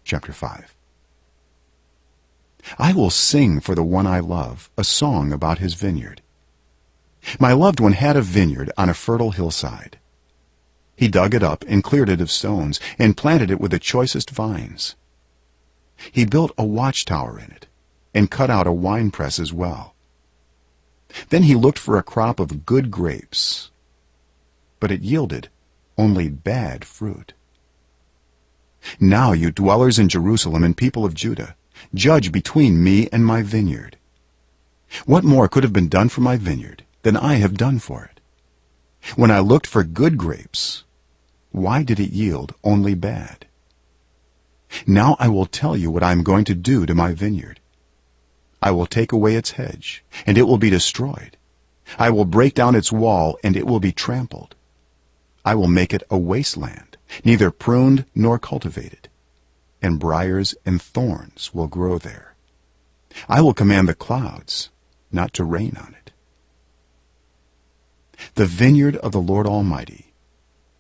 chapter 5. I will sing for the one I love a song about his vineyard. My loved one had a vineyard on a fertile hillside. He dug it up and cleared it of stones and planted it with the choicest vines. He built a watchtower in it and cut out a winepress as well. Then he looked for a crop of good grapes, but it yielded only bad fruit. Now, you dwellers in Jerusalem and people of Judah, judge between me and my vineyard. What more could have been done for my vineyard than I have done for it? When I looked for good grapes, why did it yield only bad? Now I will tell you what I am going to do to my vineyard. I will take away its hedge, and it will be destroyed. I will break down its wall, and it will be trampled. I will make it a wasteland, neither pruned nor cultivated, and briars and thorns will grow there. I will command the clouds not to rain on it. The vineyard of the Lord Almighty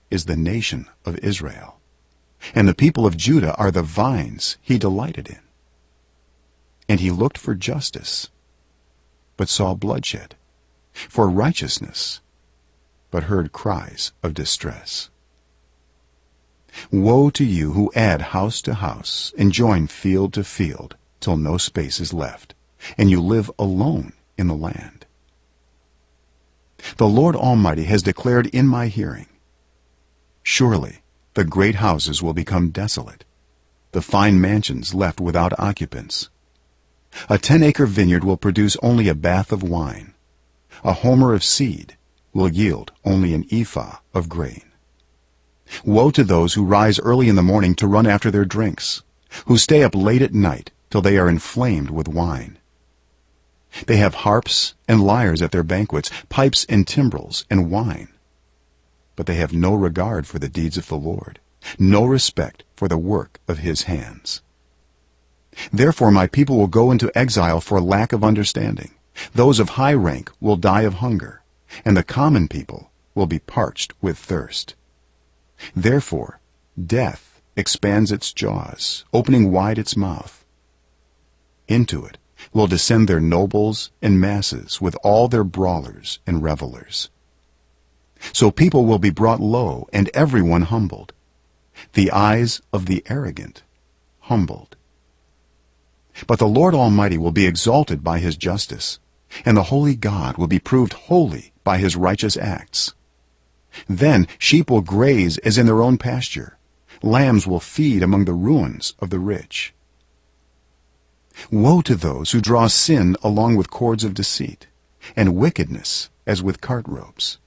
is the nation of Israel, and the people of Judah are the vines he delighted in. And he looked for justice, but saw bloodshed, for righteousness, but heard cries of distress. Woe to you who add house to house and join field to field till no space is left, and you live alone in the land. The Lord Almighty has declared in my hearing, surely the great houses will become desolate, the fine mansions left without occupants. A 10-acre vineyard will produce only a bath of wine. A homer of seed will yield only an ephah of grain. Woe to those who rise early in the morning to run after their drinks, who stay up late at night till they are inflamed with wine. They have harps and lyres at their banquets, pipes and timbrels and wine. But they have no regard for the deeds of the Lord, no respect for the work of his hands. Therefore my people will go into exile for lack of understanding. Those of high rank will die of hunger, and the common people will be parched with thirst. Therefore death expands its jaws, opening wide its mouth. Into it will descend their nobles and masses with all their brawlers and revelers. So people will be brought low and everyone humbled, the eyes of the arrogant humbled. But the Lord Almighty will be exalted by his justice, and the holy God will be proved holy by his righteous acts. Then sheep will graze as in their own pasture, lambs will feed among the ruins of the rich. Woe to those who draw sin along with cords of deceit, and wickedness as with cart ropes.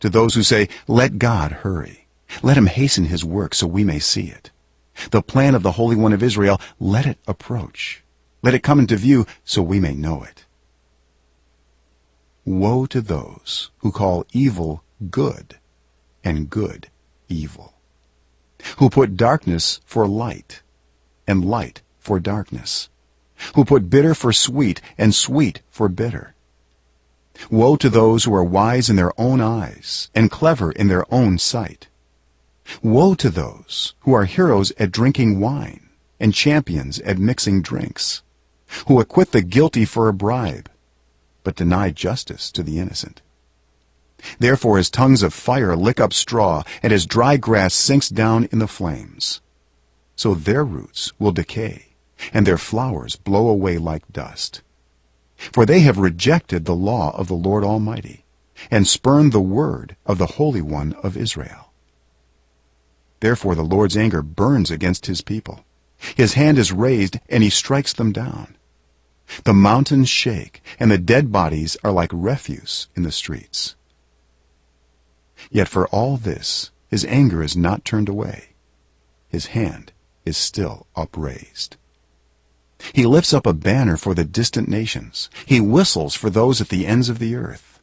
To those who say, let God hurry, let him hasten his work so we may see it. The plan of the Holy One of Israel, let it approach. Let it come into view so we may know it. Woe to those who call evil good and good evil, who put darkness for light and light for darkness, who put bitter for sweet and sweet for bitter. Woe to those who are wise in their own eyes and clever in their own sight. Woe to those who are heroes at drinking wine and champions at mixing drinks, who acquit the guilty for a bribe, but deny justice to the innocent. Therefore as tongues of fire lick up straw, and as dry grass sinks down in the flames, so their roots will decay, and their flowers blow away like dust. For they have rejected the law of the Lord Almighty, and spurned the word of the Holy One of Israel. Therefore the Lord's anger burns against his people. His hand is raised, and he strikes them down. The mountains shake, and the dead bodies are like refuse in the streets. Yet for all this his anger is not turned away. His hand is still upraised. He lifts up a banner for the distant nations. He whistles for those at the ends of the earth.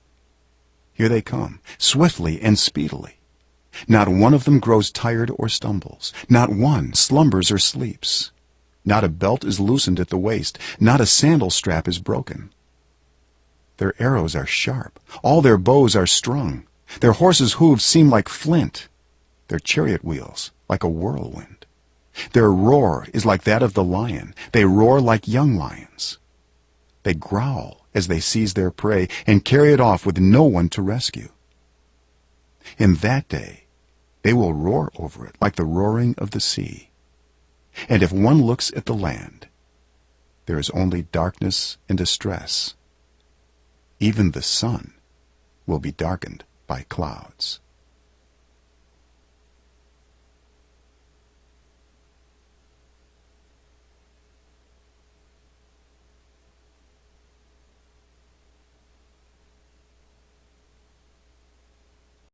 Here they come, swiftly and speedily. Not one of them grows tired or stumbles. Not one slumbers or sleeps. Not a belt is loosened at the waist. Not a sandal strap is broken. Their arrows are sharp. All their bows are strung. Their horses' hooves seem like flint. Their chariot wheels like a whirlwind. Their roar is like that of the lion. They roar like young lions. They growl as they seize their prey and carry it off with no one to rescue. In that day they will roar over it like the roaring of the sea. And if one looks at the land, there is only darkness and distress. Even the sun will be darkened by clouds.